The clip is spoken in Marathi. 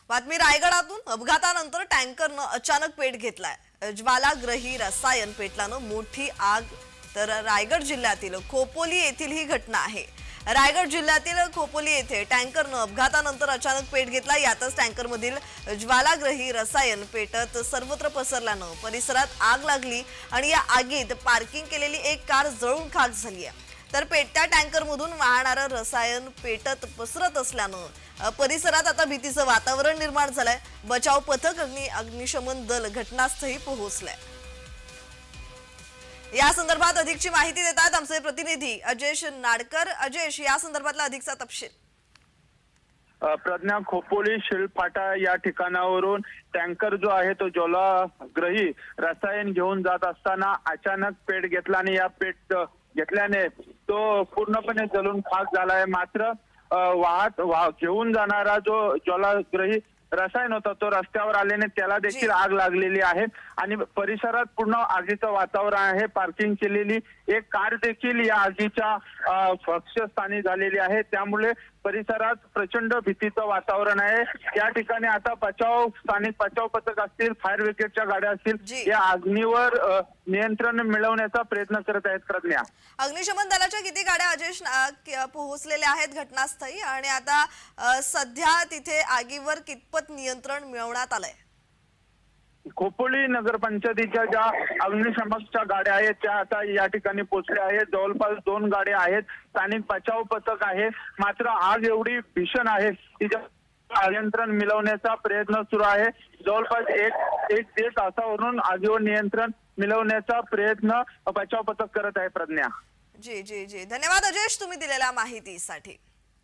बातमी रायगडातून अपघातानंतर टँकरनं अचानक पेट घेतलाय। ज्वालाग्रही रसायन पेटल्यानं मोठी आग। तर रायगड जिल्ह्यातील खोपोली येथील ही घटना आहे। रायगड जिल्ह्यातील खोपोली येथे टँकरनं अपघातानंतर अचानक पेट घेतला। यातच टँकरमधील ज्वालाग्रही रसायन पेटत सर्वत्र पसरल्यानं परिसरात आग लागली आणि या आगीत पार्किंग केलेली एक कार जळून खाक झाली आहे। तर पेटत्या टँकरमधून वाहणारं रसायन पेटत पसरत असल्यानं परिसरात आता भीतीचं वातावरण निर्माण झालंय। बचाव पथक अग्निशमन दल घटनास्थळी पोहोचलंय। या संदर्भात अधिकची माहिती देतात आमचे प्रतिनिधी अजयेश नाडकर। अजयेश, या संदर्भातला अधिकचा तपशील। प्रज्ञा, खोपोली शिळफाटा या ठिकाणावरून टँकर जो आहे तो ज्वालाग्रही रसायन घेऊन जात असताना अचानक पेट घेतला आणि या पेट घेतल्याने तो पूर्णपणे जळून खाक झालाय। मात्र घेऊन जाणारा जो ज्वालाग्रही रसायन होता तो रस्त्यावर आल्याने त्याला देखील आग लागलेली आहे आणि परिसरात पूर्ण आगीचं वातावरण आहे। पार्किंग केलेली एक कार देखील या आगीच्या भक्ष्यस्थानी झालेली आहे। त्यामुळे परिसरात प्रचंड भीतीचं वातावरण आहे। या ठिकाणी आता स्थानिक बचाव पथक असतील, फायर ब्रिगेडच्या गाड्या असतील, या आगीवर नियंत्रण मिळवण्याचा प्रयत्न करत आहेत। प्रज्ञा, अग्निशमन दलाच्या किती गाड्या अजयेश पोहोचलेल्या आहेत घटनास्थळी आणि आता सध्या तिथे आगीवर कितपत नियंत्रण मिळवण्यात आलंय? खोपोली नगरपंचायतीच्या ज्या अग्निशमकच्या गाड्या आहेत त्या आता या ठिकाणी पोहोचल्या आहेत। जवळपास 2 गाड्या आहेत, स्थानिक बचाव पथक आहे। मात्र आग एवढी भीषण आहे की नियंत्रण मिळवण्याचा प्रयत्न सुरू आहे। जवळपास एक दीड तासावरून आगीवर नियंत्रण मिळवण्याचा प्रयत्न बचाव पथक करत आहे। प्रज्ञा, जी जी जी, धन्यवाद अजयेश तुम्ही दिलेल्या माहितीसाठी।